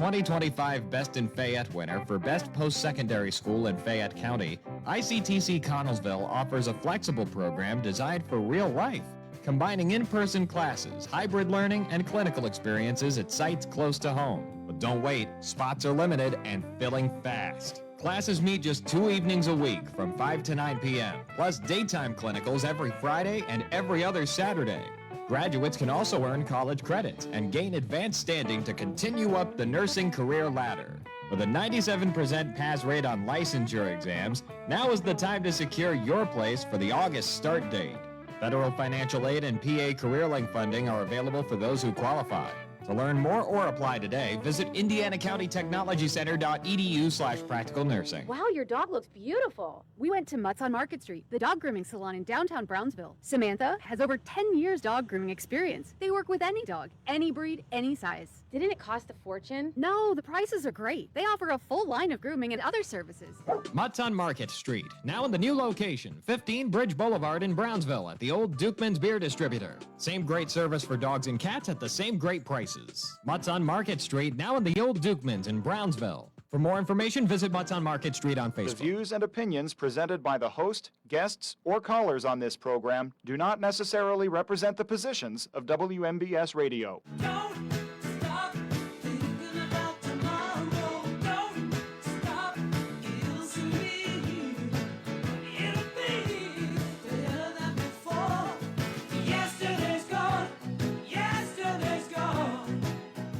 2025 Best in Fayette winner for Best Post-Secondary School in Fayette County, ICTC Connellsville offers a flexible program designed for real life, combining in-person classes, hybrid learning, and clinical experiences at sites close to home. But don't wait, spots are limited and filling fast. Classes meet just 2 evenings a week from 5 to 9 p.m., plus daytime clinicals every Friday and every other Saturday. Graduates can also earn college credits and gain advanced standing to continue up the nursing career ladder. With a 97% pass rate on licensure exams, now is the time to secure your place for the August start date. Federal financial aid and PA CareerLink funding are available for those who qualify. To learn more or apply today, visit indianacountytechnologycenter.edu/practical nursing. Wow, your dog looks beautiful. We went to Mutts on Market Street, the dog grooming salon in downtown Brownsville. Samantha has over 10 years dog grooming experience. They work with any dog, any breed, any size. Didn't it cost a fortune? No, the prices are great. They offer a full line of grooming and other services. Mutts on Market Street, now in the new location, 15 Bridge Boulevard in Brownsville at the old Dukeman's Beer Distributor. Same great service for dogs and cats at the same great prices. Mutts on Market Street, now in the old Dukeman's in Brownsville. For more information, visit Mutts on Market Street on Facebook. The views and opinions presented by the host, guests, or callers on this program do not necessarily represent the positions of WMBS Radio. Don't stop thinking about tomorrow. Don't stop, it'll soon be. It'll be better than before. Yesterday's gone. Yesterday's gone.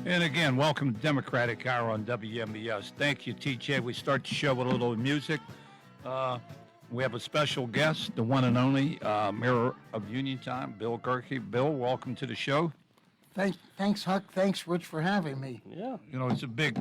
And again, welcome to Democratic Hour on WMBS. Thank you, TJ. We start the show with a little music. We have a special guest, the one and only Mayor of Uniontown, Bill Gerke. Bill, welcome to the show. Thanks, Huck. Thanks, Rich, for having me. Yeah. You know, it's a big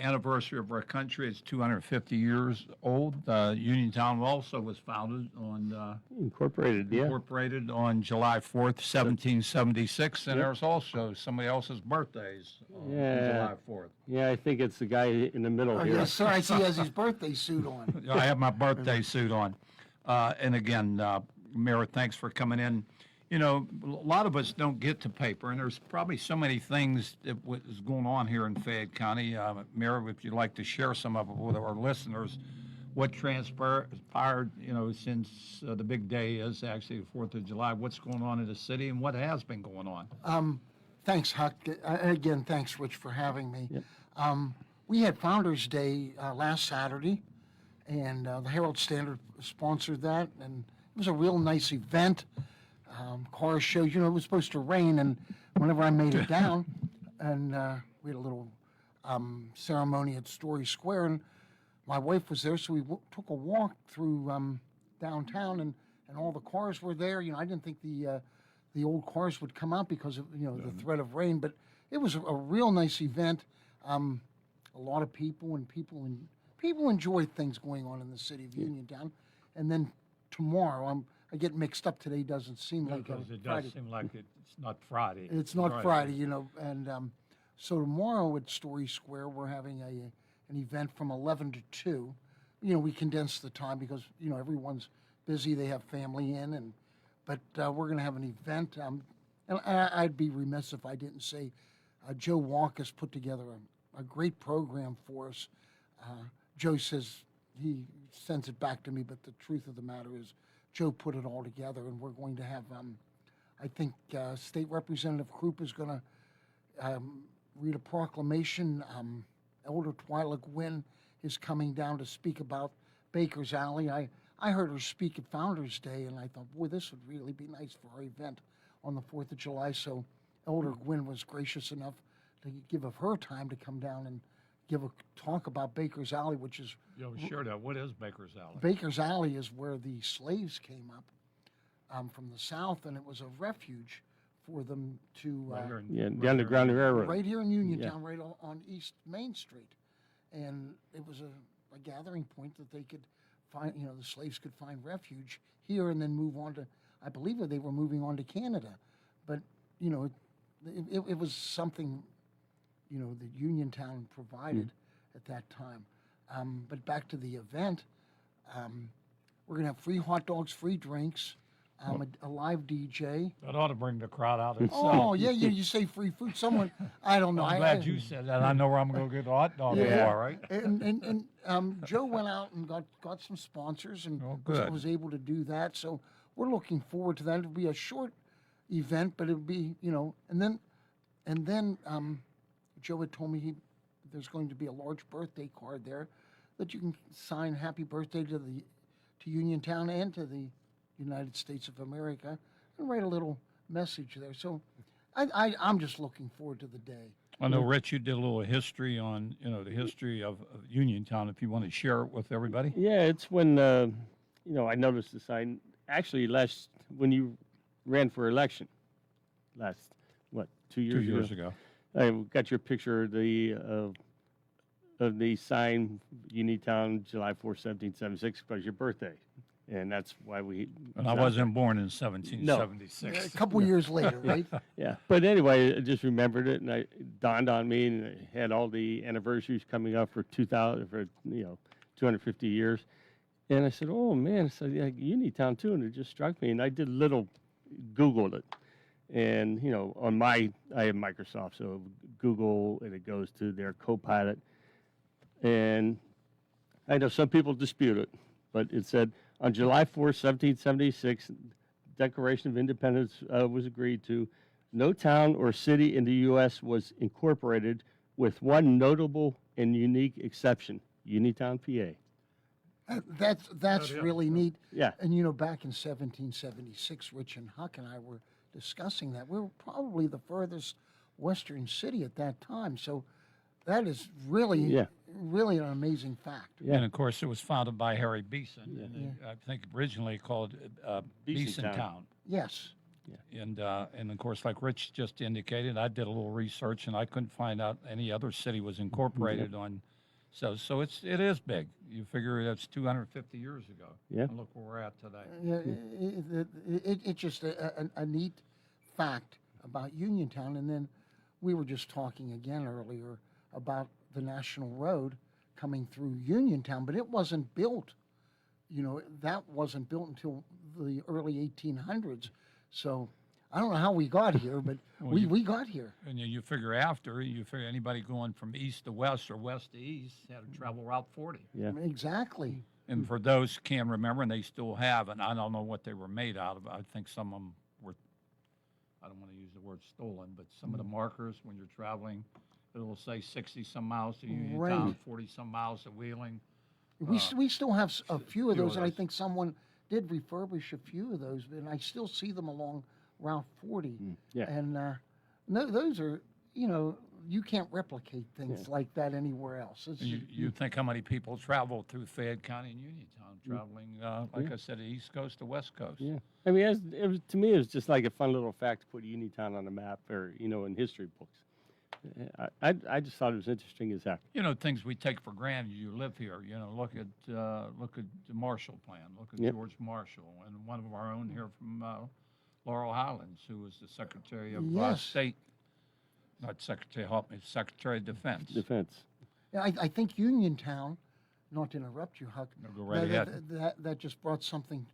anniversary of our country. It's 250 years old. Uniontown also was founded on incorporated on July 4th, 1776, and there's also somebody else's birthdays on July 4th. Yeah, I think it's the guy in the middle here. Yes, sir. I see he has his birthday suit on. I have my birthday suit on. And again, Mayor, thanks for coming in. You know, a lot of us don't get to paper, and there's probably so many things that is going on here in Fayette County. Mayor, if you'd like to share some of it with our listeners, what transpired, you know, since the big day is actually the 4th of July, what's going on in the city, and what has been going on? Thanks, Huck. Again, thanks, Rich, for having me. Yep. We had Founders Day last Saturday, and the Herald Standard sponsored that, and it was a real nice event. Car show, you know, it was supposed to rain, and whenever I made it down, and we had a little ceremony at Story Square, and my wife was there, so we took a walk through downtown, and all the cars were there. You know, I didn't think the old cars would come out because of, you know, the threat of rain, but it was a real nice event. A lot of people enjoy things going on in the city of Uniontown, and then tomorrow I get mixed up. Today doesn't seem like Because it Friday. does seem like it's not Friday. It's not Friday, you know, and so tomorrow at Story Square we're having an event from 11 to 2. You know, we condensed the time because, you know, everyone's busy. They have family in, but we're going to have an event. And I'd be remiss if I didn't say Joe Walk has put together a great program for us. Joe says he sends it back to me, but the truth of the matter is Joe put it all together, and we're going to have, I think State Representative Krupp is going to read a proclamation. Elder Twyla Gwynn is coming down to speak about Baker's Alley. I heard her speak at Founders Day, and I thought, boy, this would really be nice for our event on the 4th of July. So Elder Gwynn was gracious enough to give of her time to come down and give a talk about Baker's Alley, which is... Sure, what is Baker's Alley? Baker's Alley is where the slaves came up from the South, and it was a refuge for them to... the Underground Railroad. Right here in Uniontown, right on East Main Street. And it was a gathering point that they could find, you know, the slaves could find refuge here and then move on to, I believe they were moving on to Canada. But, you know, it was something, you know, that Uniontown provided at that time. But back to the event, we're going to have free hot dogs, free drinks. a live DJ. That ought to bring the crowd out itself. Oh, yeah, you say free food. Someone, I don't know. I'm glad you said that. I know where I'm going to get a hot dog Yeah. for, right? And Joe went out and got some sponsors and Oh, was, good. was able to do that. So we're looking forward to that. It'll be a short event, but it'll be, and then Joe had told me there's going to be a large birthday card there that you can sign happy birthday to Uniontown and to the United States of America and write a little message there. So I'm just looking forward to the day. I know, Rich, you did a little history on, the history of Uniontown, if you want to share it with everybody. Yeah, it's when, I noticed the sign, actually when you ran for election last, 2 years 2 ago? years ago. I got your picture of the sign, Uniontown, July 4th, 1776, was your birthday. And that's why we. And I wasn't born in 1776. A couple years later, right? Yeah, but anyway, I just remembered it, and it dawned on me, and I had all the anniversaries coming up for 250 years, and I said, "Oh man," so yeah, Uniontown too, and it just struck me, and I did a little, Googled it, and I have Microsoft, so Google, and it goes to their Copilot, and I know some people dispute it, but it said on July 4th, 1776. Declaration of Independence was agreed to. No town or city in the U.S. was incorporated, with one notable and unique exception: Uniontown, PA. That's really neat. Yeah. And back in 1776, Rich and Huck and I were discussing that. We were probably the furthest western city at that time. So that is really, really an amazing fact. Yeah. And of course, it was founded by Harry Beeson, and I think originally called Beeson Beesontown. Town. Yes. And of course, like Rich just indicated, I did a little research, and I couldn't find out any other city was incorporated on. So it is big. You figure that's 250 years ago. Yeah. And look where we're at today. Yeah, it's just a neat fact about Uniontown. And then we were just talking again earlier about the National Road coming through Uniontown, but it wasn't built. That wasn't built until the early 1800s. So I don't know how we got here, but we got here. And you figure anybody going from east to west or west to east had to travel Route 40. Yeah. Exactly. And for those who can't remember, and they still have, and I don't know what they were made out of. I think some of them were, I don't want to use the word stolen, but some of the markers when you're traveling, it will say 60-some miles to Uniontown, Right. 40-some miles to Wheeling. We still have a few of few of those, and I those. think someone did refurbish a few of those, and I still see them along Route 40. yeah. And those are, you can't replicate things like that anywhere else. It's, And you think how many people travel through Fayette County and Uniontown, traveling, like I said, the East Coast to West Coast. Yeah. I mean, to me, it was just like a fun little fact to put Uniontown on the map, or in history books. I just thought it was interesting as heck. Things we take for granted. You live here. Look at the Marshall Plan. Look at Yep. George Marshall, and one of our own here from Laurel Highlands, who was the Secretary of Yes. State, not Secretary of Health, Secretary of Defense. Defense. Yeah, I think Uniontown, not to interrupt you, Huck, No, go right ahead. that just brought something,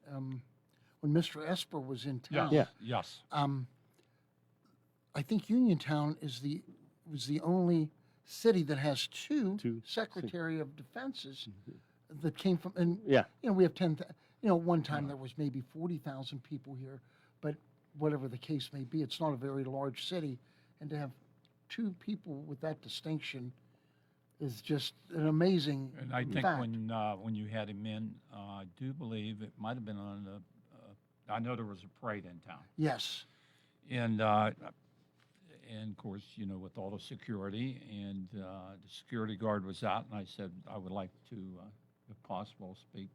when Mr. Esper was in town. Yes. Yes. I think Uniontown was the only city that has two Two Secretary of Defenses that came from, and Yeah. we have 10. One time there was maybe 40,000 people here, but whatever the case may be, it's not a very large city, and to have two people with that distinction is just an amazing And I think fact. when you had him in, I do believe it might have been on the. I know there was a parade in town. Yes. And of course, with all the security, and the security guard was out, and I said, I would like to, if possible, speak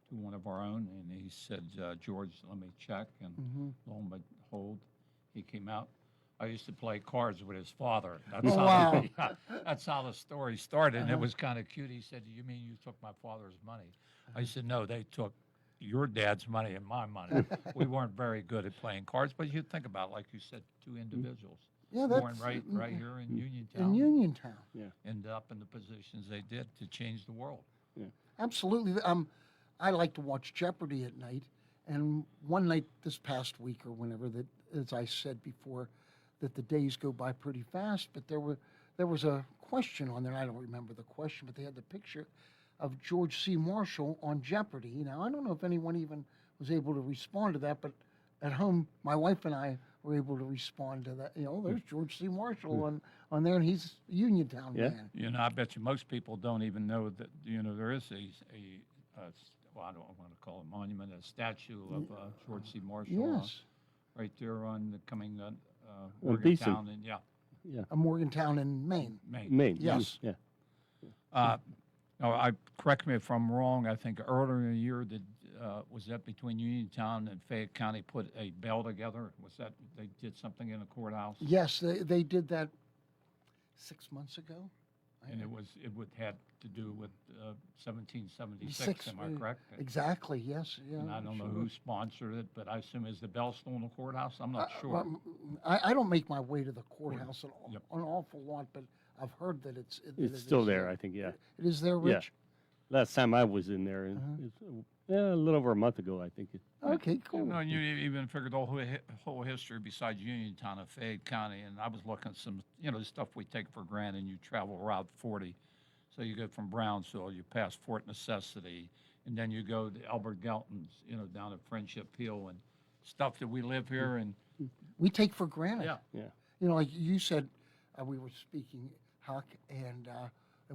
to one of our own. And he said, George, let me check. And lo and behold, he came out. I used to play cards with his father. That's Oh, wow. That's how the story started. And it was kind of cute. He said, you mean you took my father's money? I said, no, they took your dad's money and my money. We weren't very good at playing cards, but you think about it, like you said, two individuals Yeah, born that's right here in Uniontown, in Uniontown. end up in the positions they did to change the world. Absolutely. I like to watch Jeopardy at night, And one night this past week or whenever, that, as I said before, that the days go by pretty fast, but there was a question on there. I don't remember the question, but they had the picture of George C. Marshall on Jeopardy. Now, I don't know if anyone even was able to respond to that, but at home, my wife and I were able to respond to that. There's George C. Marshall on there, and he's a Uniontown Yeah. man. I bet you most people don't even know that, there is well, I don't want to call it a monument, a statue of George C. Marshall. Yes, Right there on the coming, Beeson. Morgantown, and yeah, a Morgantown in Maine. Maine. Maine. Yes. Yeah. No, correct me if I'm wrong, I think earlier in the year, was that between Uniontown and Fayette County put a bell together? Was that, they did something in the courthouse? Yes, they did that 6 months ago. And it had to do with 1776, Six, am I correct? Exactly, yes, yeah. And I don't know sure. who sponsored it, but I assume, is the bell still in the courthouse? I'm not sure. Well, I don't make my way to the courthouse Yep. an awful lot, but I've heard that It's it still is there, I think, yeah. It is there, Yeah. Rich? Last time I was in there, it's, a little over a month ago, I think. Okay, cool. No, you even figured the whole history besides Uniontown of Fayette County, and I was looking at some, the stuff we take for granted. You travel Route 40, so you go from Brownsville, you pass Fort Necessity, and then you go to Albert Gelton's, down at Friendship Hill, and stuff that we live here, and We take for granted. yeah, Yeah. Like you said, we were speaking, Huck, and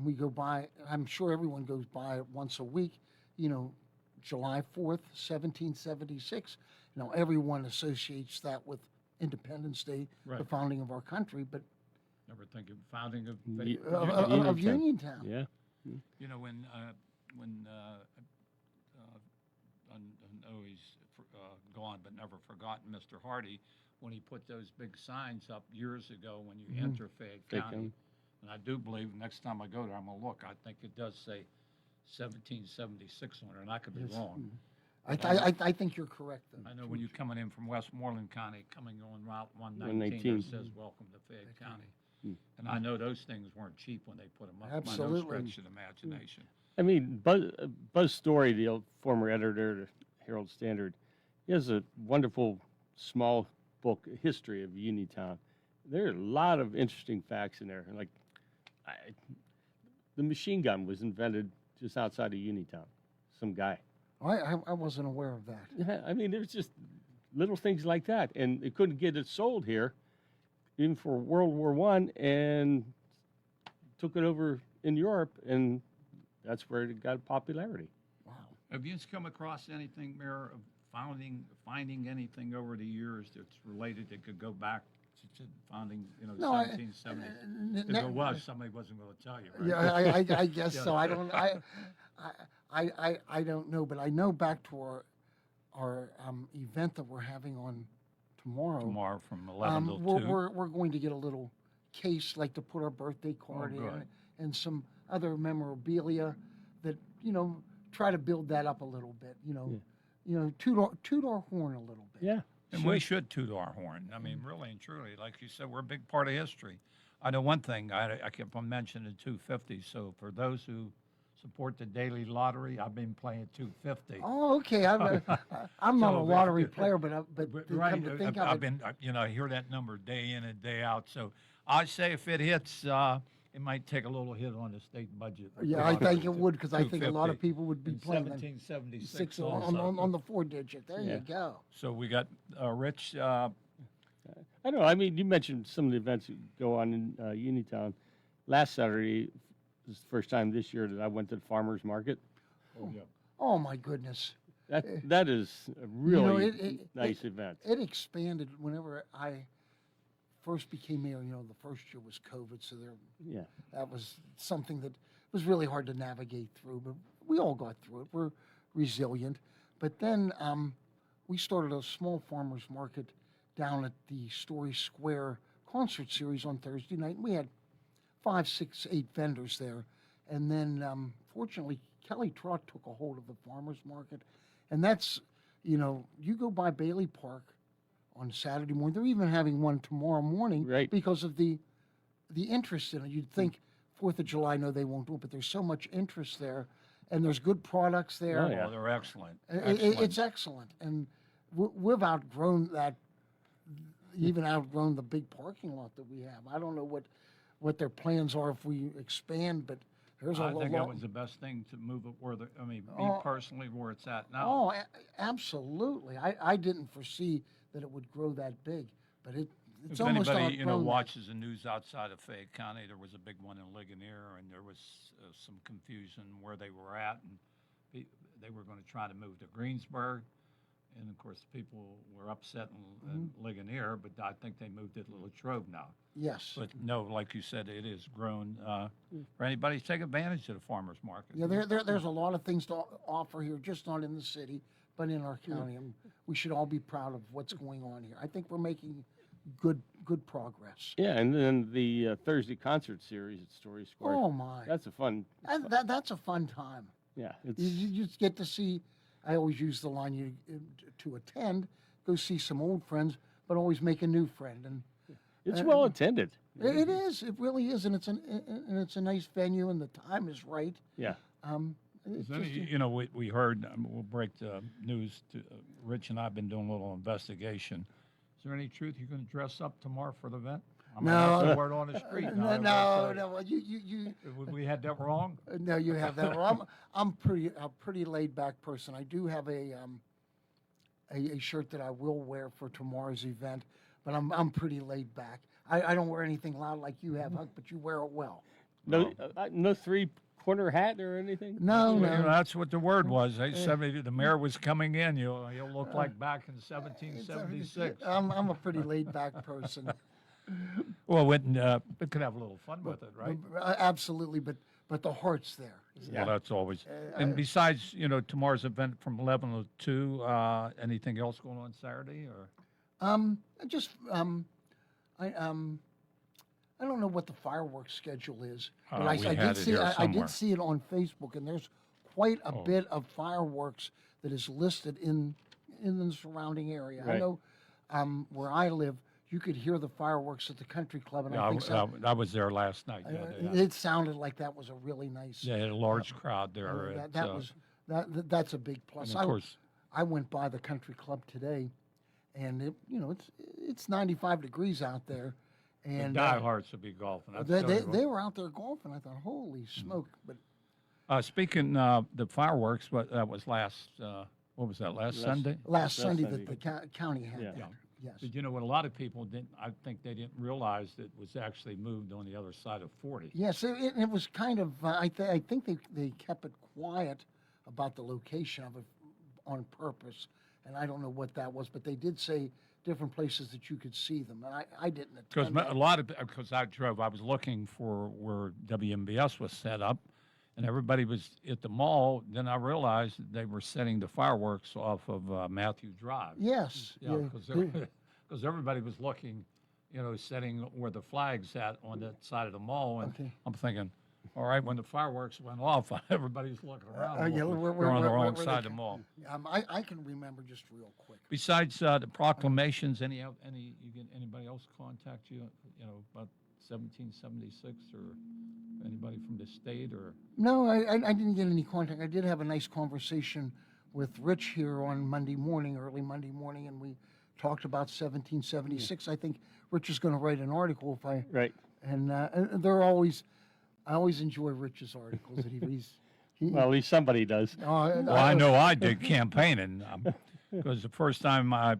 we go by, I'm sure everyone goes by it once a week, July 4th, 1776. Everyone associates that with Independence Day, the Right. founding of our country, but never think of founding of Ye- Fayette- of Uniontown. Uniontown. Yeah. when I know he's gone but never forgotten, Mr. Hardy, when he put those big signs up years ago when you enter Fayette Fayette County. County. And I do believe next time I go there, I'm gonna look. I think it does say 1776 on it, and I could be Yes. wrong. I think you're correct, though. I know when you're coming in from Westmoreland County, coming on Route 119, 119. it says "Welcome to Fayette County." And I know those things weren't cheap when they put them up. By no Absolutely. stretch of the imagination. I mean, Buzz Story, the old former editor of the Herald Standard, he has a wonderful small book, History of Uniontown. There are a lot of interesting facts in there. Like, the machine gun was invented just outside of Uniontown. Some guy. I wasn't aware of that. Yeah, I mean, there's just little things like that, and they couldn't get it sold here, even for World War I, and took it over in Europe, and that's where it got popularity. Wow. Have you come across anything, Mayor, of finding anything over the years that's related that could go back to founding, No, I- 1770? n- If n- it was, somebody wasn't going to tell you, right? Yeah, I guess Yeah. so. I don't. I don't know, but I know back to our event that we're having on tomorrow. Tomorrow from 11 till 2. We're going to get a little case like to put our birthday card in good. and some other memorabilia that try to build that up a little bit. Toot our horn a little bit. Yeah. And we should toot our horn. I mean, really and truly, like you said, we're a big part of history. I know one thing, I kept on mentioning 250. So for those who support the daily lottery, I've been playing 250. Oh, okay. I'm not a So, lottery player, but Right, come to think of I've it, been, I hear that number day in and day out. So I say if it hits, it might take a little hit on the state budget. yeah, I think it would because I think a lot of 250. people would be And playing that 1776 six also. on the 4-digit. There you go. So we got Rich. I don't know. I mean, you mentioned some of the events that go on in Uniontown. Last Saturday was the first time this year that I went to the farmers market. Oh my goodness. That is a really it- nice event. It expanded whenever I first became mayor. The first year was COVID, so Yeah. that was something that was really hard to navigate through. But we all got through it. We're resilient. But then we started a small farmers market down at the Story Square concert series on Thursday night. And we had 5, 6, 8 vendors there. And then, fortunately, Kelly Trott took a hold of the farmers market. And that's, you go by Bailey Park on Saturday morning. They're even having one tomorrow morning Right. because of the interest in it. You'd think 4th of July, no, they won't do it, but there's so much interest there. and there's good products there. Oh, yeah. Oh, they're excellent. It's excellent, and we've outgrown that, even outgrown the big parking lot that we have. I don't know what their plans are if we expand, but there's a I think that lot. was the best thing to move it where me Oh. personally, where it's at now. Oh, absolutely. I didn't foresee that it would grow that big, but it's If almost anybody, outgrown that. watches the news outside of Fayette County, there was a big one in Ligonier, and there was some confusion where they were at, and they were going to try to move to Greensburg, and of course, people were upset in Ligonier, but I think they moved it to Latrobe now. Yes. But no, like you said, it has grown. For anybody to take advantage of the farmers market. Yeah, there's a lot of things to offer here, just not in the city, but in our county. And we should all be proud of what's going on here. I think we're making good progress. Yeah, and then the Thursday concert series at Story Square. Oh, my. That's a fun. That's a fun time. Yeah, it's You just get to see, I always use the line, to attend, go see some old friends, but always make a new friend. And it's well attended. it is, it really is, and it's a nice venue, and the time is right. Yeah. It's Is any, just- we heard, we'll break the news to, Rich and I have been doing a little investigation. Is there any truth you're going to dress up tomorrow for the event? I mean, No. that's the word on the street. now. no, you We had that wrong? no, you have that. Well, I'm a pretty laid back person. I do have a shirt that I will wear for tomorrow's event, but I'm pretty laid back. I don't wear anything loud like you have, Huck, but you wear it well. No, no three-corner hat or anything. No, Well, no. that's what the word was. They said the mayor was coming in. You'll look like back in It's 1776. I'm a pretty laid back person. Well, we could have a little fun with it, right? Absolutely, but the heart's there. Well, that's always. And besides, tomorrow's event from 11 to 2, anything else going on Saturday or? I don't know what the fireworks schedule is, but We I had did it see here I somewhere. did see it on Facebook, and there's quite a Oh. bit of fireworks that is listed in the surrounding area. I Right. know where I live, you could hear the fireworks at the country club, and Yeah, I think I was there last night. it sounded like that was a really nice. They had a large crowd there. That's a big plus. and of course, I went by the country club today, and it's 95 degrees out there, the and diehards will be golfing. That's they were out there golfing. I thought, holy smoke! But speaking the fireworks, that was last. What was that? Last Sunday. last Sunday Sunday. that the county had Yeah. that. Yes. But what a lot of people didn't. I think they didn't realize that it was actually moved on the other side of 40. Yes, it was kind of. I think they kept it quiet about the location of it on purpose, and I don't know what that was, but they did say different places that you could see them, and I didn't Because attend. a lot of because I was looking for where WMBS was set up, and everybody was at the mall. Then I realized that they were setting the fireworks off of Matthew Drive. Yes. Yeah, because everybody was looking, setting where the flag's at on that side of the mall, and Okay. I'm thinking, all right, when the fireworks went off, everybody's looking around. yeah, looking- where- they're on the where- wrong where they side of the came- mall. I can remember just real quick. Besides the proclamations, anybody else contact you, about 1776 or anybody from the state or? No, I didn't get any contact. I did have a nice conversation with Rich here on Monday morning, early Monday morning, and we talked about 1776. I think Rich is going to write an article if I Right. and I always enjoy Rich's articles that he reads. Well, at least somebody does. Well, I know I did campaigning, because the first time I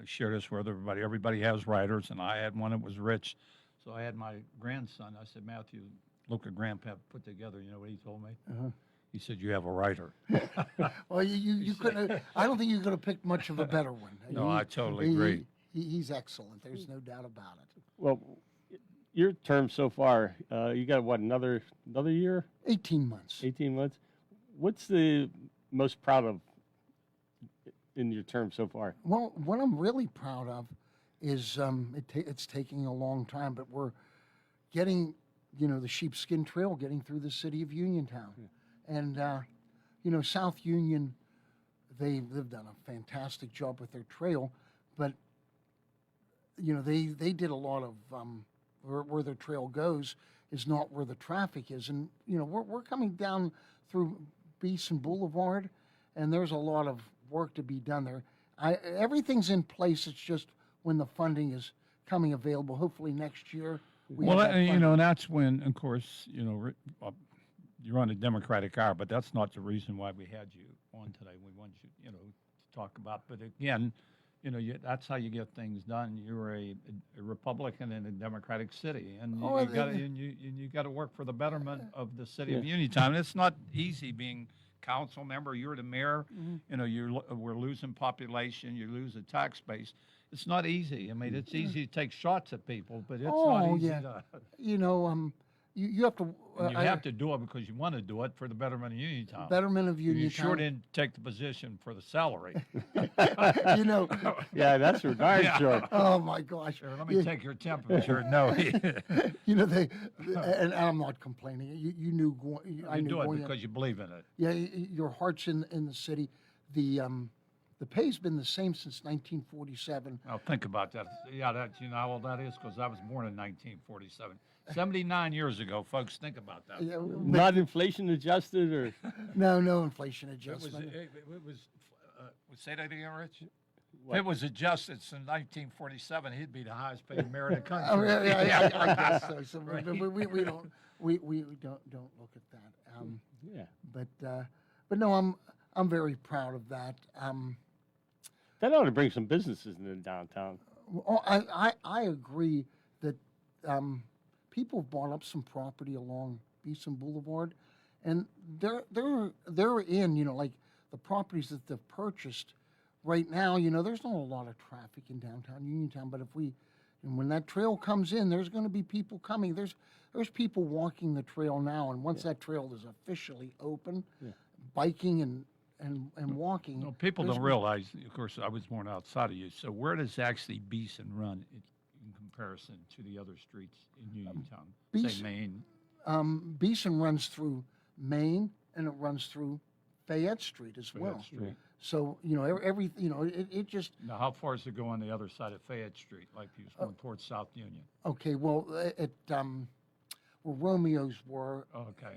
share this with everybody has writers, and I had one that was Rich. So I had my grandson, I said, Matthew, look at Grandpa put together, you know what he told me? He said, you have a writer. Well, you couldn't. I don't think you could have picked much of a better one. No, I totally agree. He's excellent. There's no doubt about it. Well, your term so far, you got what, another year, 18 months. 18 months? What's the most proud of in your term so far? Well, what I'm really proud of is it's taking a long time, but we're getting, the Sheepskin Trail getting through the city of Uniontown. And, South Union, they've done a fantastic job with their trail, but, they did a lot of, where their trail goes is not where the traffic is. And, we're coming down through Beeson Boulevard, and there's a lot of work to be done there. Everything's in place. It's just when the funding is coming available. Hopefully next year. We Well, have that you know, funding. and that's when, of course, you know, you're on a Democratic hour, but that's not the reason why we had you on today. We want you, you know, to talk about. But again, you know, that's how you get things done. You're a Republican in a Democratic city, and Oh, you got you got to work for the betterment of the city of Uniontown. It's not easy being council member. You're the mayor. You know, we're losing population. You lose a tax base. It's not easy. I mean, it's easy to take shots at people, but it's not Oh, easy yeah. to. You know, you have to. And you have to do it because you want to do it for the betterment of Uniontown. Betterment of You Uniontown. sure didn't take the position for the salary. You know, Yeah, that's for darn Yeah. sure. oh my gosh. Sure, let me take your temperature. No, You know, and I'm not complaining. You knew going. I you knew do it going in. because you believe in it. Yeah, your heart's in the city. The pay's been the same since 1947. Now think about that. Yeah, you know how old that is because I was born in 1947. 79 years ago, folks. Think about that. Yeah, Not inflation adjusted or no inflation It was. adjustment. It was. Say that again, Rich. If it was adjusted since 1947, he'd be the highest paid mayor in the country. Oh, yeah, I guess so. So Right. we don't look at that. yeah. But no, I'm very proud of that. That ought to bring some businesses into downtown. Well, I agree that people have bought up some property along Beeson Boulevard, and they're in, you know, like the properties that they've purchased right now. You know, there's not a lot of traffic in downtown Uniontown, but and when that trail comes in, there's going to be people coming. There's people walking the trail now, and once that trail is officially open, biking and walking. No, people there's don't realize. Of course, I was born outside of you. So where does actually Beeson run in comparison to the other streets in Uniontown? Say Beeson- Main. Beeson runs through Main, and it runs through Fayette Street as well. Street. So, you know, every you know, it just Now, how far does it go on the other side of Fayette Street, like he was going towards South Union? okay. Well, where Romeo's were, Okay.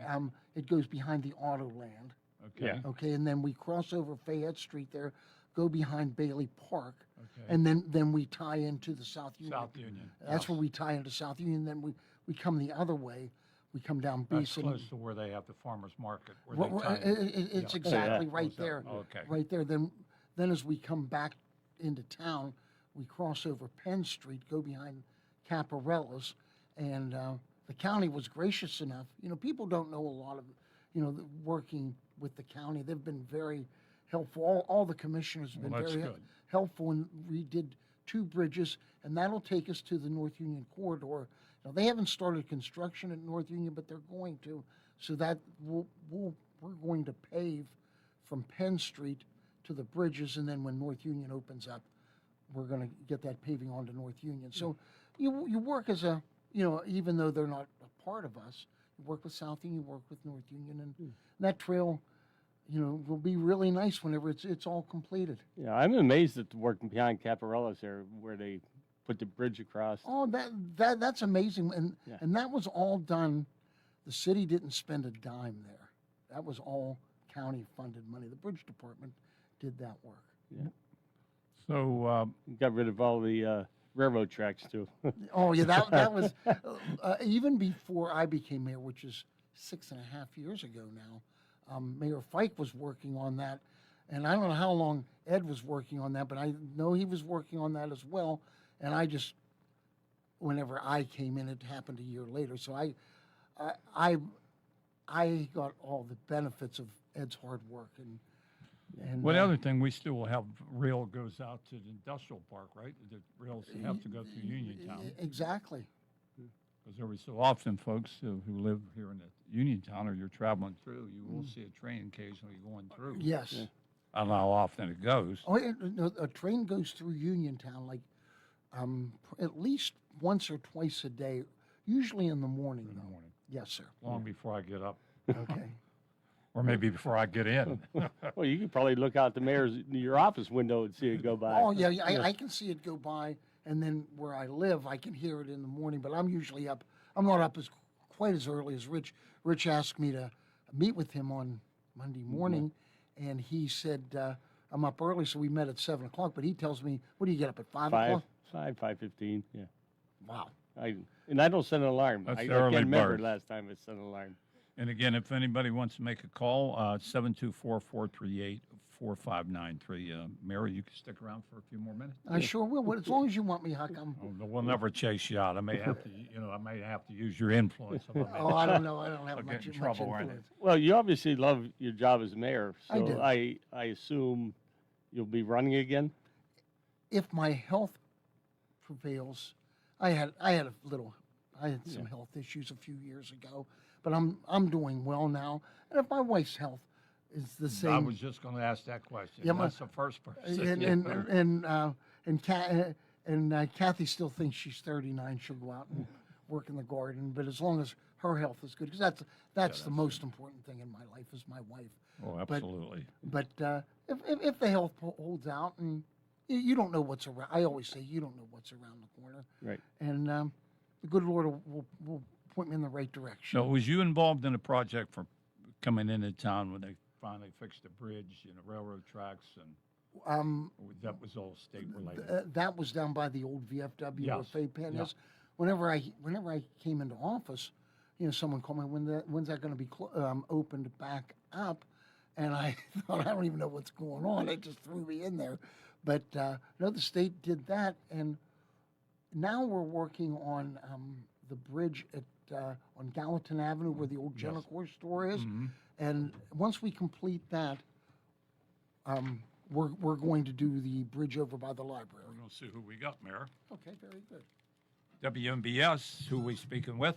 it goes behind the Auto Land. Okay. Okay, and then we cross over Fayette Street there, go behind Bailey Park, Okay. and then we tie into the South Union. South Union. That's where we tie into South Union. Then we come the other way. We come down That's Beeson. close to where they have the farmers market. Where Well, they tie it's Yeah. exactly Oh, right is that- there. okay. Right there. Then as we come back into town, we cross over Penn Street, go behind Caparella's, and the county was gracious enough. You know, people don't know a lot of, you know, working with the county. They've been very helpful. All the commissioners have been Well, that's very good. helpful, and we did 2 bridges, and that'll take us to the North Union corridor. Now, they haven't started construction at North Union, but they're going to. So that we're going to pave from Penn Street to the bridges, and then when North Union opens up, we're going to get that paving onto North Union. So you work as a, you know, even though they're not a part of us, you work with South Union, you work with North Union, and that trail, you know, will be really nice whenever it's all completed. Yeah, I'm amazed at the work behind Caparella's there, where they put the bridge across. Oh, that's amazing, and Yeah. and that was all done. The city didn't spend a dime there. That was all county-funded money. The bridge department did that work. So, Got rid of all the railroad tracks too. Oh yeah, that was even before I became mayor, which is 6.5 years ago now. Mayor Fike was working on that, and I don't know how long Ed was working on that, but I know he was working on that as well. And I just, whenever I came in, it happened a year later. So I got all the benefits of Ed's hard work, and well, the other thing, we still have rail goes out to the industrial park, right? The rails have to go through Uniontown. Exactly. Because every so often, folks who live here in the Uniontown or you're traveling through, you will see a train occasionally going through. Yes. I don't know how often it goes. Oh, yeah, no, a train goes through Uniontown like at least once or twice a day, usually in the morning. In the though. morning. Yes, sir. Long before I get up, Okay. or maybe before I get in. Well, you could probably look out your office window and see it go by. Oh, yeah, I can see it go by, and then where I live, I can hear it in the morning, but I'm usually up. I'm not up quite as early as Rich. Rich asked me to meet with him on Monday morning, and he said, I'm up early, so we met at 7 o'clock, but he tells me, what do you get up at 5 o'clock? 5:15. Yeah. Wow. And I don't set an alarm. That's I the early can't remember bird. last time I set an alarm. And again, if anybody wants to make a call, 724-438-4593. Mary, you can stick around for a few more minutes. I sure will. Well, as long as you want me, Huck. Oh, no, we'll never chase you out. I may have to, I may have to use your influence. Oh, I don't know. I don't have I'll get much, in much trouble, won't I? influence. Well, you obviously love your job as mayor, so I do. I assume you'll be running again. If my health prevails, I had some health issues a few years ago, but I'm doing well now. And if my wife's health is the same, I was just going to ask that question. Yeah, That's the first person. and Kathy still thinks she's 39. She'll go out and work in the garden, but as long as her health is good, because that's the most important thing in my life is my wife. Oh, absolutely. But if the health holds out, and you don't know what's around, I always say you don't know what's around the corner, Right. and the good Lord will point me in the right direction. So was you involved in a project for coming into town when they finally fixed the bridge and the railroad tracks, and that was all state related? That was down by the old VFW where Yes. Fay Penn Yeah. is. Whenever I came into office, someone called me, when's that going to be opened back up? And I thought, I don't even know what's going on. It just threw me in there. But no, the state did that, and now we're working on the bridge on Gallatin Avenue where the old Genacor store is. Mm-hmm. And once we complete that, we're going to do the bridge over by the library. We're going to see who we got, Mayor. Okay, very good. WMBS, who we speaking with?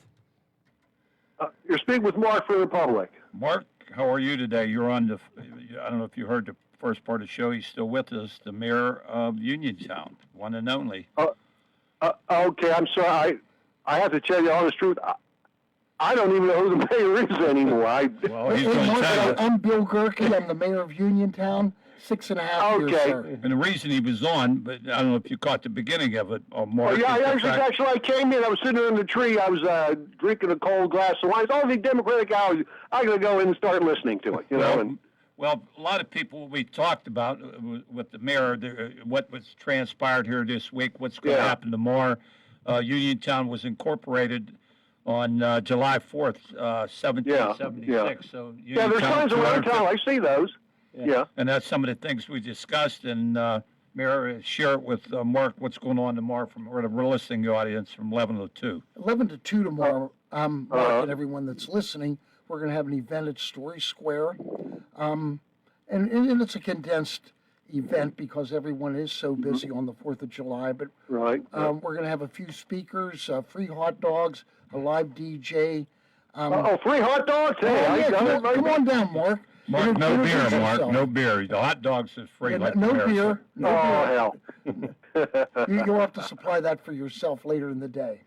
You're speaking with Mark for the Republic. Mark, how are you today? You're on the, I don't know if you heard the first part of the show. He's still with us, the mayor of Uniontown, one and only. Okay, I'm sorry. I have to tell you the honest truth. I don't even know who the mayor is anymore. Well, he's Hey, going to Mark, tell you. I'm Bill Gerke. I'm the mayor of Uniontown. 6.5 years, Okay. sir. And the reason he was on, but I don't know if you caught the beginning of it, Mark. Oh, yeah, is the actually, fact- I came in. I was sitting in the tree. I was drinking a cold glass of wine. It's all the Democratic hours. I'm going to go in and start listening to it, Well, a lot of people we talked about with the mayor, what was transpired here this week, what's going to Yeah. happen tomorrow. Uniontown was incorporated on July 4th, 1776. Yeah. So Yeah, there's Uniontown, signs around 250 town. I see those. Yeah. And that's some of the things we discussed. And Mayor, share it with Mark what's going on tomorrow or the listening audience from 11 to 2. 11 to 2 tomorrow. Mark Uh-huh. and everyone that's listening, we're going to have an event at Story Square. And it's a condensed event because everyone is so busy on the 4th of July. But Right. we're going to have a few speakers, free hot dogs, a live DJ. Free hot dogs? Hey, I got it. come on down, Mark. Mark, no beer, Introduce Mark, yourself. no beer. The hot dogs is free. Yeah, like no the mayor beer. said. No Oh, beer. hell. You'll have to supply that for yourself later in the day.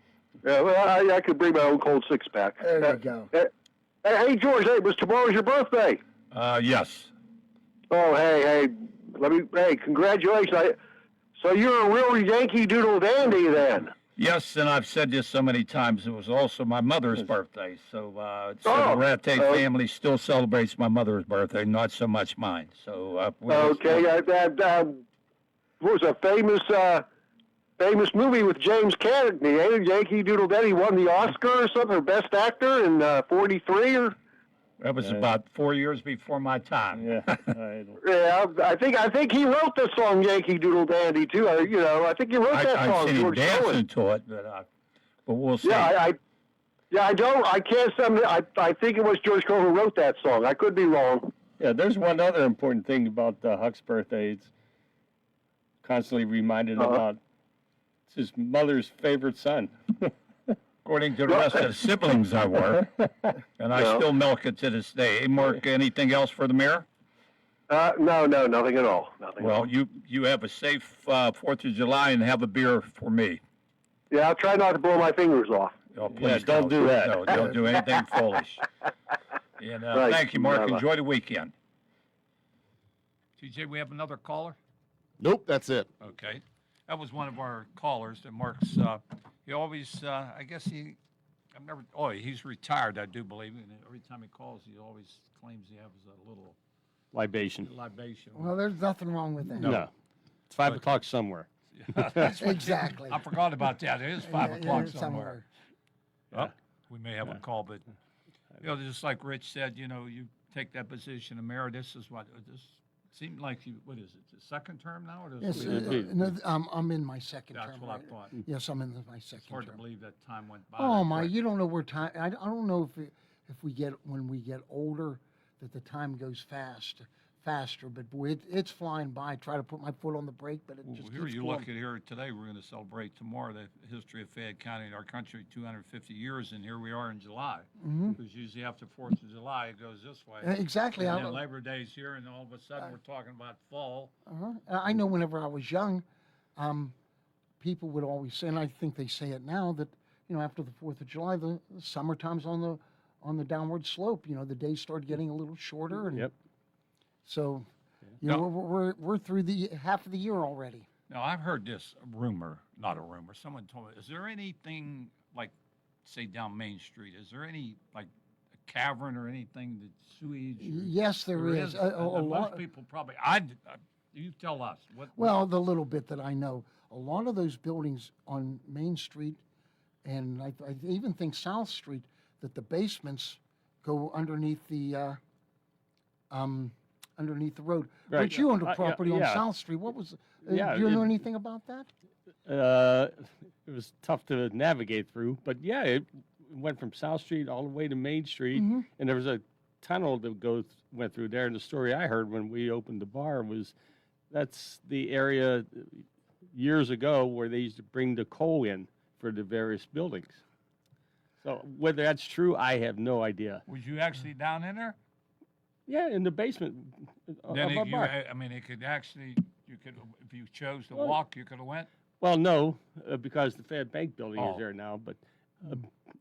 Yeah, well, I could bring my own cold six-pack. There you go. Hey, George, tomorrow's your birthday. Yes. Oh, hey, congratulations. So you're a real Yankee Doodle dandy then. Yes, and I've said this so many times. It was also my mother's birthday. So, so Oh, the Rattay oh. family still celebrates my mother's birthday, not so much mine. So, Okay, what was a famous movie with James Cagney, ain't it? Yankee Doodle Dandy won the Oscar or something, for Best Actor in 43 or... that was about 4 years before my time. Yeah. Yeah, I think he wrote the song Yankee Doodle Dandy too. I think he wrote that I've song. seen him George dancing Cohen. to it, but we'll see. Yeah, I can't say. I think it was George Cohen who wrote that song. I could be wrong. Yeah, there's one other important thing about Huck's birthday. It's constantly reminded about it's his mother's favorite son. According to the rest of the siblings I were, and I No. still milk it to this day. Hey, Mark, anything else for the mayor? No, nothing at all. Nothing. At all. Well, you have a safe 4th of July and have a beer for me. Yeah, I'll try not to blow my fingers off. Oh, please don't do that. No, don't do anything foolish. And Right. thank you, Mark. Bye-bye. Enjoy the weekend. TJ, we have another caller? Nope, that's it. Okay. That was one of our callers that Mark's, he always, I guess he I've never, oh, he's retired, I do believe, and every time he calls, he always claims he has a little Libation. libation. Well, there's nothing wrong with that. No. It's 5 But- o'clock somewhere. That's what you- Exactly. I forgot about that. It is 5 Yeah, o'clock yeah, somewhere. Well, we may have a Yeah. call, but, just like Rich said, you take that position of mayor, this is what, this seemed like you, what is it, the second term now? Or Yes, this- no, I'm in my second That's term. what I right? thought. Yes, I'm in my It's second hard to term. believe that time went by. Oh that my, quick. you don't know where time. I don't know if we get when we get older that the time goes faster. But boy, it's flying by. I try to put my foot on the brake, but it Well, just here keeps you going. look at here today, we're going to celebrate tomorrow the history of Fayette County and our country, 250 years, and here we are in July. Because usually after 4th of July, it goes this way. Exactly. And then Labor Day's here, and all of a sudden, we're talking about fall. I know whenever I was young, people would always say, and I think they say it now, that after the 4th of July, the summertime's on the downward slope. The days start getting a little shorter, and Yep. so No. we're through the half of the year already. Now, I've heard this rumor, not a rumor, someone told me, is there anything like, say, down Main Street, is there any, like, a cavern or anything that sewage? or- Yes, there is. A And lot. most people probably, you tell us. What? Well, the little bit that I know, a lot of those buildings on Main Street, and I even think South Street, that the basements go underneath the road. Right. But you owned a Yeah, property on yeah. South Street. What was? Yeah, Do you know it- anything about that? It was tough to navigate through, but yeah, it went from South Street all the way to Main Street, Mm-hmm. and there was a tunnel that went through there. And the story I heard when we opened the bar was that's the area years ago where they used to bring the coal in for the various buildings. So whether that's true, I have no idea. Was you actually down in there? Yeah, in the basement of our bar. I mean, it could actually, you could, if you chose to Well- walk, you could have went? Well, no, because the Fed Bank building Oh. is there now. But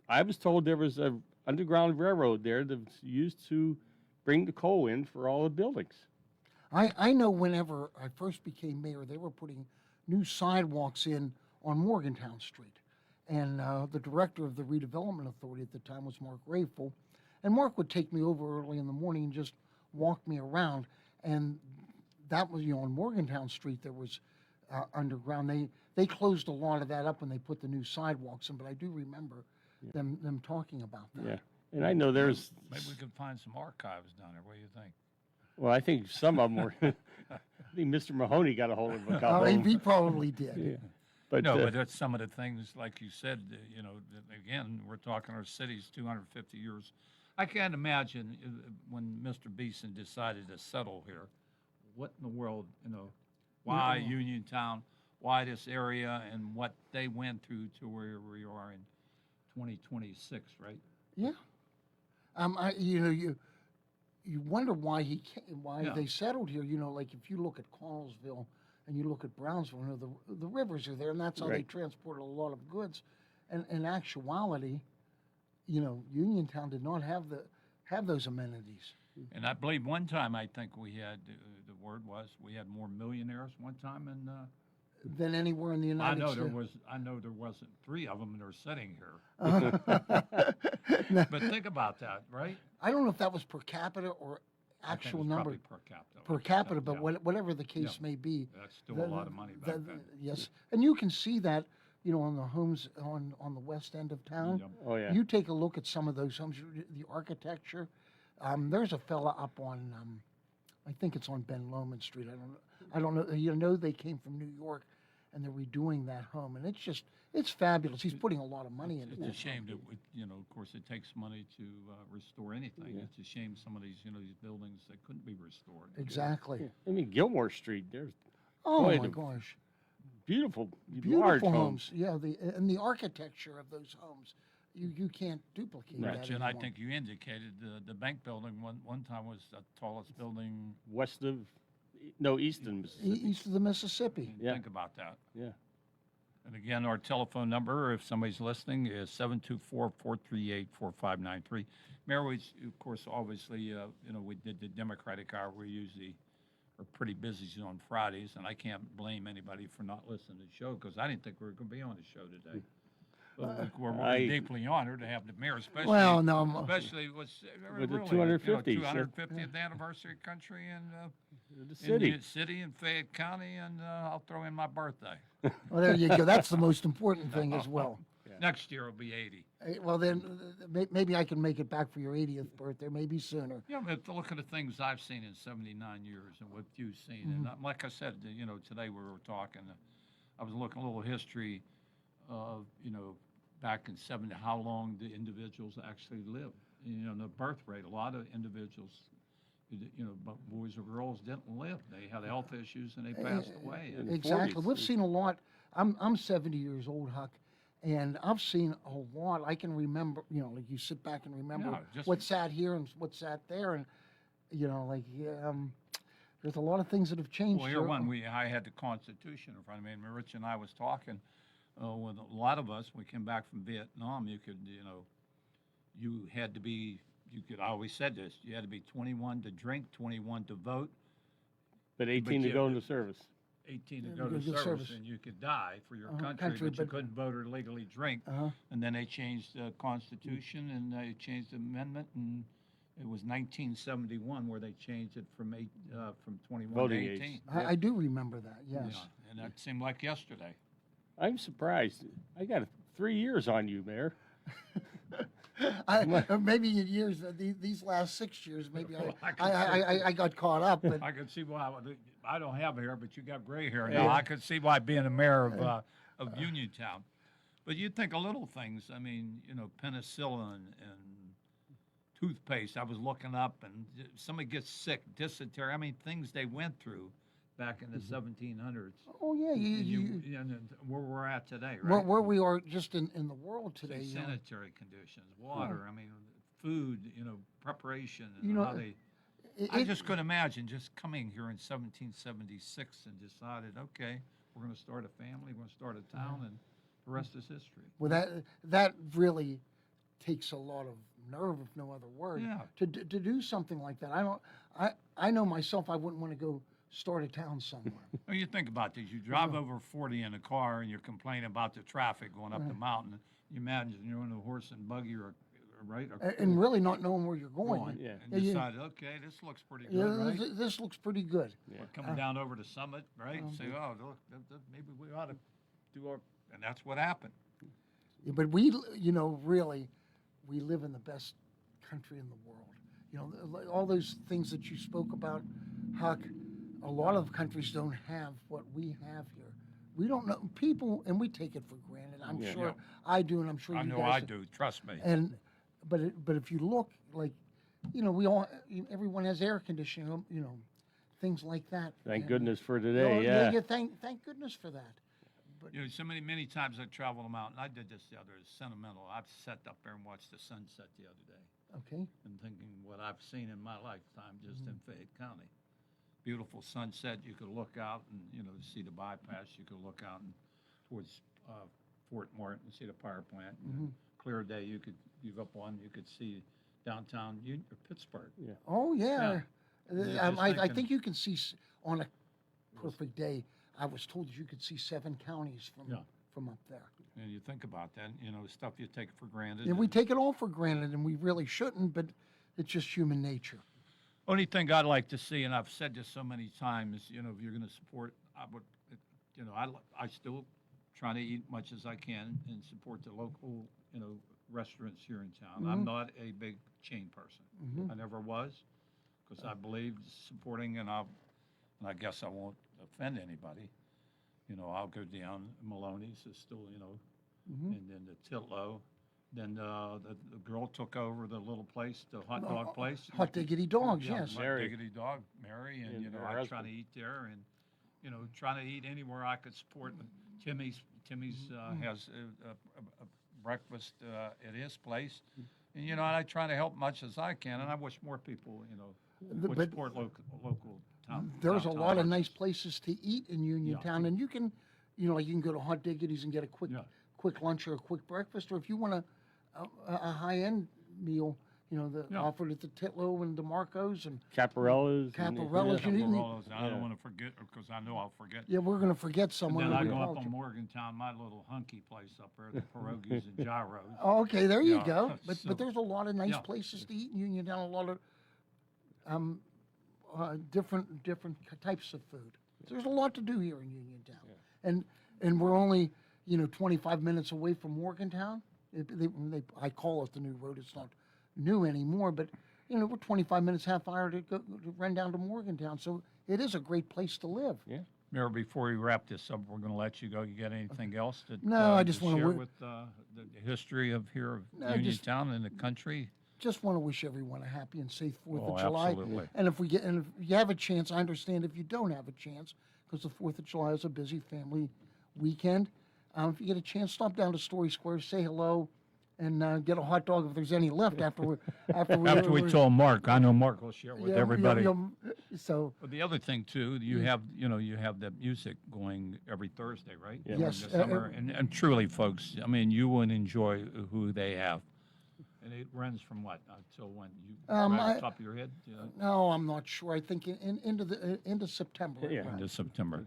I was told there was a underground railroad there that's used to bring the coal in for all the buildings. I know whenever I first became mayor, they were putting new sidewalks in on Morgantown Street. And the director of the redevelopment authority at the time was Mark Rayful. And Mark would take me over early in the morning and just walk me around. And that was, on Morgantown Street, there was underground. They closed a lot of that up when they put the new sidewalks in, but I do remember them talking about that. Yeah, and I know there's. Maybe we could find some archives down there. What do you think? Well, I think some of them were. I think Mr. Mahoney got a hold of a couple. Oh, of them. he probably did. Yeah. But, No, but that's some of the things, like you said, that, again, we're talking our city's 250 years. I can't imagine when Mr. Beeson decided to settle here, what in the world, why Uniontown, why this area, and what they went through to where we are in 2026, right? Yeah. You wonder why Yeah. they settled here. Like if you look at Connellsville and you look at Brownsville, the rivers are there, and that's how they Right. transported a lot of goods. And in actuality, Uniontown did not have those amenities. And I believe one time, I think we had, the word was, we had more millionaires one time, and Than anywhere in the United States. I know there wasn't 3 of them that are sitting here. But think about that, right? I don't know if that was per capita or I think it actual was number probably per capita. per capita, but Yeah. whatever the case Yeah. may be. That's still a lot of money back then. Yes, and you can see that, on the homes on the west end of town. Yep. oh yeah, You take a look at some of those homes, the architecture. There's a fella up on, I think it's on Ben Lomond Street. I don't know. They came from New York, and they're redoing that home, and it's fabulous. He's putting a lot of money into It's that. a shame that, of course, it takes money to restore anything. Yeah. It's a shame some of these, these buildings that couldn't be restored. Exactly. Yeah. I mean Gilmore Street. There's Oh Boy, my the gosh, beautiful, large beautiful homes. homes. Yeah, and the architecture of those homes, you can't duplicate that. Rich, and I anymore. think you indicated the bank building one time was the tallest building. West of, no, east of Mississippi. East of the Mississippi. Yeah. Think about that. Yeah. And again, our telephone number, if somebody's listening, is 724-438-4593. Mayor, we, of course, obviously, we did the Democratic Hour. We usually are pretty busy on Fridays, and I can't blame anybody for not listening to the show because I didn't think we were going to be on the show today. We're really I- deeply honored to have the mayor, especially. Well, no, Especially what's With the really, 250, so- 250th anniversary country and The in city. the city in Fayette County, and I'll throw in my birthday. Well, there you go. That's the most important thing as well. Next year will be 80. Well, then maybe I can make it back for your 80th birthday, maybe sooner. Yeah, but look at the things I've seen in 79 years and what you've seen. And like I said, today we were talking, I was looking a little history of, back in 70, how long the individuals actually lived. The birth rate, a lot of individuals, but boys or girls didn't live. They had health issues and they passed away. In the Exactly. 40s. We've seen a lot. I'm 70 years old, Huck, and I've seen a lot. I can remember, like you sit back and remember Yeah, just- what sat here and what sat there, and there's a lot of things that have changed. Well, I had the Constitution in front of me, and Rich and I was talking with a lot of us. We came back from Vietnam. You could, you had to be. I always said this. You had to be 21 to drink, 21 to vote, But 18 to yeah, go into service. 18 to Yeah, go to to go to service, service. and you could die for your Country, country, but you but- couldn't vote or legally drink. Uh-huh. And then they changed the Constitution, and they changed the amendment, and it was 1971 where they changed it from 21 Voting to age. 18. I do remember that. Yes. Yeah, and that seemed like yesterday. I'm surprised. I got 3 years on you, Mayor. Maybe in years, these last 6 years, maybe Well, I got caught up. But I could see why. I don't have hair, but you got gray hair now. I could see why being a mayor of Uniontown. But you'd think of little things. I mean, penicillin and toothpaste. I was looking up, and somebody gets sick, dysentery. I mean, things they went through back in the 1700s. oh yeah, And where we're at today, right? where we are just in the world today. Sanitary conditions, water. I mean, food. Preparation. And You know, how they. It- I it- just couldn't imagine just coming here in 1776 and decided, okay, we're going to start a family, we're going to start a town, and the rest is history. Well, that really takes a lot of nerve, if no other word, Yeah. to do something like that. I know myself. I wouldn't want to go start a town somewhere. Well, you think about this. You drive over 40 in a car and you're complaining about the traffic going up the mountain. You imagine you're in a horse and buggy or And really not knowing where you're going. Yeah. and Yeah, you- decided, okay, this looks pretty good, Yeah, right? this looks pretty good. Yeah. Coming down over the summit, right? Say, oh, look, maybe we ought to do our, and that's what happened. Yeah, but we, really, we live in the best country in the world. All those things that you spoke about, Huck, a lot of countries don't have what we have here. We don't know people, and we take it for granted. I'm Yeah. sure I do, and I'm sure I you know guys I do, trust me. but if you look, like, everyone has air conditioning, things like that. Thank Yeah. goodness for Oh, today. Yeah. Thank goodness for that. So many times I travel the mountain. I did this the other, it's sentimental. I've sat up there and watched the sunset the other day. Okay. And thinking what I've seen in my lifetime just in Fayette County. Beautiful sunset. You could look out and see the bypass. You could look out and towards Fort Martin and see the power plant. Clear day. You could see downtown Pittsburgh. Oh yeah. Yeah, just I thinking- think you can see on a perfect day. I was told that you could see 7 counties from up there. And you think about that. Stuff you take for granted. And we take it all for granted, and we really shouldn't. But it's just human nature. Only thing I'd like to see, and I've said this so many times, if you're going to support, I would, I still try to eat much as I can and support the local, restaurants here in town. I'm not a big chain person. I never was, because I believe supporting, and I guess I won't offend anybody. I'll go down. Maloney's is still, and then the Titlow. Then the girl took over the little place, the hot dog place. Hot Diggity Dogs, Yeah, yes. Hot Mary. Diggity Dog, Mary, and And her I try husband. to eat there, and trying to eat anywhere I could support. Timmy's has a breakfast at his place, and I try to help much as I can, and I wish more people would But- support local town. There's a downtown lot of nice restaurants. places to eat in Uniontown, and you can, like you can go to Hot Diggity's and get a quick Yeah. lunch or a quick breakfast, or if you want a high-end meal, Yeah. offered at the Titlow and DeMarco's and Caparella's. Caparella's. You didn't- Caparolas, I Yeah. don't want to forget, because I know I'll forget. yeah, we're going to forget And someone. then that I we go up called on you. Morgantown, my little hunky place up there, the pierogies and gyros. Oh, okay, there you Yeah, go. But so- there's a lot of nice yeah. places to eat in Uniontown. A lot of different types of food. There's a lot to do here in Uniontown, and we're only 25 minutes away from Morgantown. I call it the new road. It's not new anymore, but we're 25 minutes, half hour to run down to Morgantown. So it is a great place to live. Yeah. Mayor, before we wrap this up, we're going to let you go. You got anything else that No, I just wanna share wi- with the history of here of No, just- Uniontown and the country? Just want to wish everyone a happy and safe 4th Oh, of July. absolutely. And if you have a chance, I understand if you don't have a chance, because the 4th of July is a busy family weekend. If you get a chance, stop down to Story Square, say hello, and get a hot dog if there's any left after we After we told Mark, I know Mark will share with everybody. So But the other thing too, you have that music going every Thursday, right? Yeah. During Yes, the summer. And truly, folks, I mean, you would enjoy who they have. And it runs from what until when? You right off the top of your head? no, I'm not sure. I think into September. Yeah. right. Into September.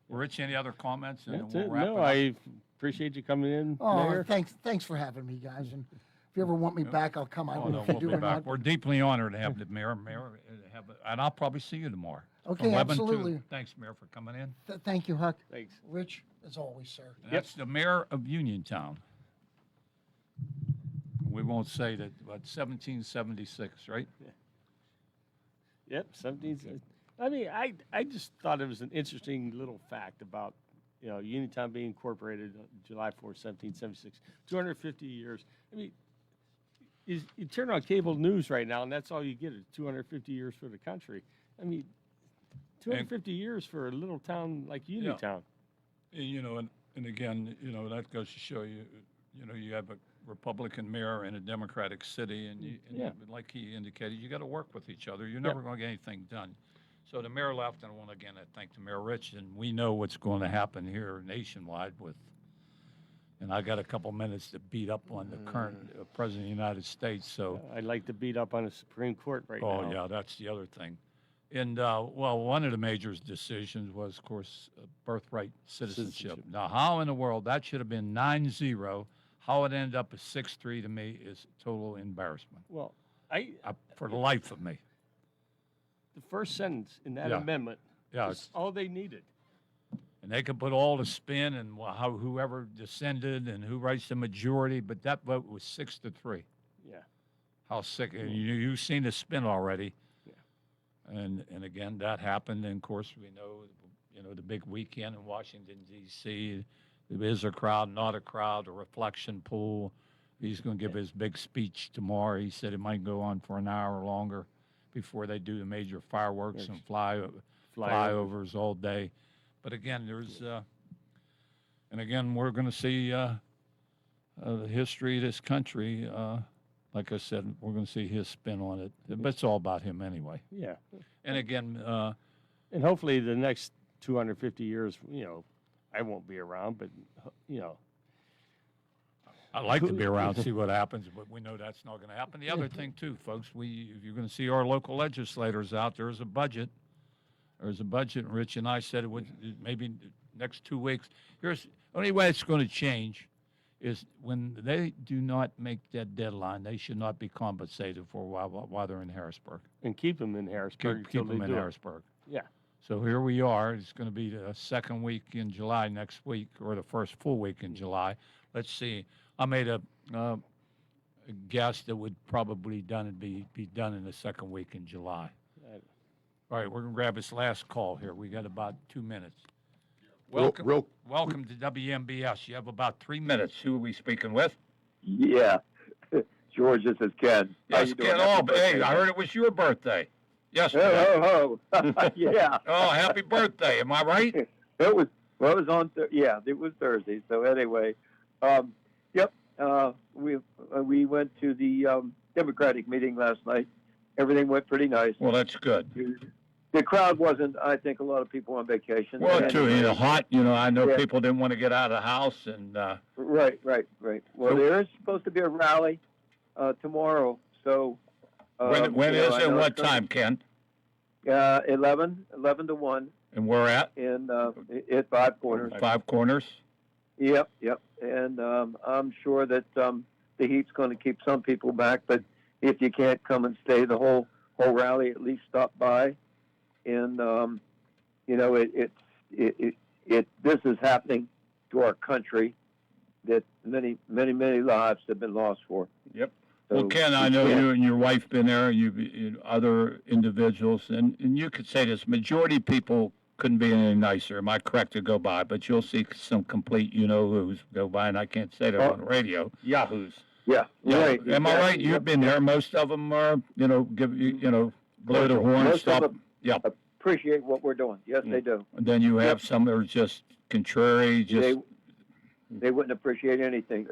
Well, Rich, any other comments? And That's then it. we'll wrap No, it up. I appreciate you coming in, Oh, Mayor. thanks for having me, guys. And if you ever want me back, I'll come. I Oh, don't know no, if you we'll do be or back. not. We're deeply honored to have the mayor, and I'll probably see you tomorrow. Okay, 11 to- absolutely. Thanks, Mayor, for coming in. Thank you, Huck. Thanks. Rich, as always, sir. And that's the mayor of Uniontown. We won't say that, but 1776, right? Yep, 17. I mean, I just thought it was an interesting little fact about, Uniontown being incorporated on July 4th, 1776. 250 years. I mean, you turn on cable news right now, and that's all you get is 250 years for the country. I mean, 250 years for a little town like Uniontown. And again, that goes to show you, you have a Republican mayor in a Democratic city, and like he indicated, you got to work with each other. You're never going to get anything done. So the mayor left, and I want to again thank the mayor, Rich, and we know what's going to happen here nationwide and I got a couple minutes to beat up on the current president of the United States. So, I'd like to beat up on the Supreme Court right now. oh yeah, that's the other thing. And well, one of the major decisions was, of course, birthright citizenship. Citizenship. Now, how in the world that should have been 9-0? How it ended up as 6-3 to me is total embarrassment Well, for the life of me. the first sentence in that Yeah. amendment Yeah, is all they needed. and they could put all the spin and how whoever descended and who writes the majority, but that vote was 6-3. Yeah. How sick! And you've seen the spin already. Yeah. And again, that happened. And of course, we know, the big weekend in Washington D.C. There is a crowd, not a crowd, a reflection pool. He's going to give his big speech tomorrow. He said it might go on for an hour longer before they do the major fireworks and flyovers all day. But again, there's, and again, we're going to see the history of this country. Like I said, we're going to see his spin on it. But it's all about him anyway. Yeah. And again, And hopefully the next 250 years, I won't be around, but, I'd like to be around and see what happens, but we know that's not going to happen. The other thing, too, folks, you're going to see our local legislators out. There's a budget. There's a budget, and Rich and I said it would maybe next 2 weeks. Here's the only way it's going to change is when they do not make that deadline, they should not be compensated for while they're in Harrisburg. and keep them in Harrisburg Keep until them they in do it. Harrisburg. Yeah. So here we are. It's going to be the second week in July next week, or the first full week in July. Let's see. I made a guess that would probably be done in the second week in July. Right. All right, we're going to grab this last call here. We got about 2 minutes. Real- Welcome to WMBS. You have about 3 minutes. Who are we speaking with? Yeah. George, this is Ken. How Yes, you doing? Ken. Happy Oh, hey, birthday, I man. heard it was your birthday yesterday. Ho, ho, ho. Yeah. Oh, happy birthday. Am I right? It was on it was Thursday. So anyway, yep. We went to the Democratic meeting last night. Everything went pretty nice. Well, that's good. The crowd wasn't. I think a lot of people on vacation. Well, And- too, hot. I know Yeah. people didn't want to get out of the house, and Right. Well, So- there is supposed to be a rally tomorrow. So When you know, is I and know what it's gonna- time, Ken? 11 to 1 And where at? in at Five Corners. Five Corners? Yep. And I'm sure that the heat's going to keep some people back, but if you can't come and stay the whole rally, at least stop by. And you know, this is happening to our country that many lives have been lost for. Yep. So Well, Ken, I we know can't- you and your wife been there, you other individuals, and you could say this, majority of people couldn't be any nicer. Am I correct to go by? But you'll see some complete you-know-who's go by, and I can't say that on the radio. Yahoos. Yeah, Yeah. right. Am I right? exactly. You've Yep, been yep. there. Most of them are, give you, blow the horn, Most of stop. them Yeah. appreciate what we're doing. Yes, they do. And then you have some that are just contrary, just. They wouldn't appreciate anything.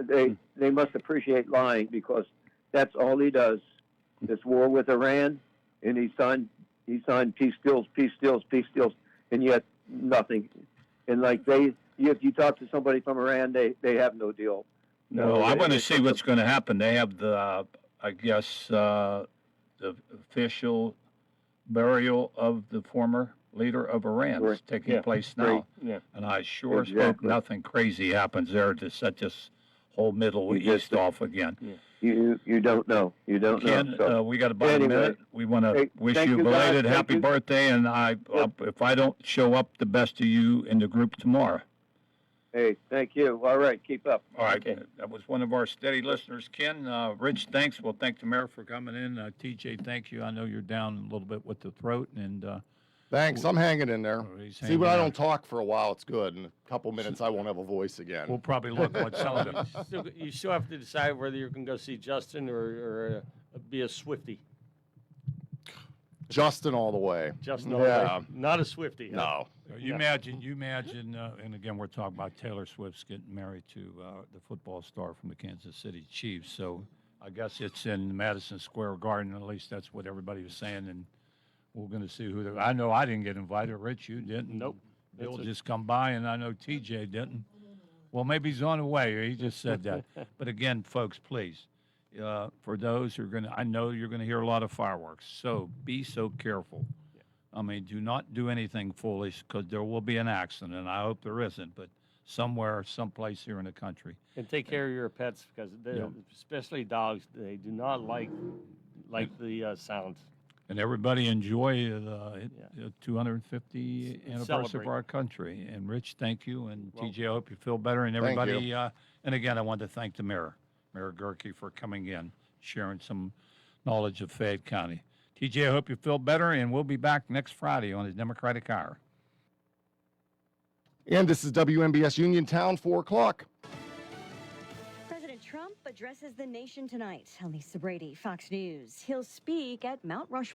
They must appreciate lying because that's all he does. This war with Iran, and he signed peace deals, and yet nothing. And like if you talk to somebody from Iran, they have no deal. No, I want to it's see what's going to happen. They have the, I guess, the official burial of the former leader of Iran is Right. taking Yeah. place Right. now. Yeah. And I sure hope Exactly. nothing crazy happens there to set this whole Middle You just- East off again. You don't know. You don't Ken, know. So, we got about anyway, a minute. We want to hey, wish thank you a you, guys. belated Thank happy you. birthday, and if I don't show up, the best of you in the group tomorrow. hey, thank you. All right, keep up. All right, that was one of our steady listeners, Ken. Rich, thanks. We'll thank the mayor for coming in. TJ, thank you. I know you're down a little bit with the throat, and Thanks. I'm hanging in there. he's See, when I hanging don't talk for a while, it's good. In a couple minutes, I won't have a voice again. we'll probably look what some of them. You still have to decide whether you can go see Justin or be a Swiftie. Justin all the way. Justin, Yeah. not a Swiftie. Huh? No. You imagine, and again, we're talking about Taylor Swift's getting married to the football star from the Kansas City Chiefs. So I guess it's in Madison Square Garden. At least that's what everybody was saying. And we're going to see who. I know I didn't get invited. Rich, you didn't. Nope. Bill That's it. just come by, and I know TJ didn't. Well, maybe he's on the way. He just said that. But again, folks, please, for those who are going to, I know you're going to hear a lot of fireworks. So be so careful. I mean, do not do anything foolish because there will be an accident, and I hope there isn't, but somewhere, someplace here in the country. And take care of your pets because, Yeah. especially dogs, they do not like the sounds. And everybody enjoy the 250 anniversary Celebrate. of our country. And Rich, thank you. And Well, TJ, I hope you feel better. And Thank everybody, and again, I want to thank the mayor, Mayor Gerke, for coming in, sharing some knowledge of Fayette County. TJ, I hope you feel better, and we'll be back next Friday on the Democratic Hour. And this is WMBS Uniontown, 4 o'clock. President Trump addresses the nation tonight. I'm Lisa Brady, Fox News. He'll speak at Mount Rushmore.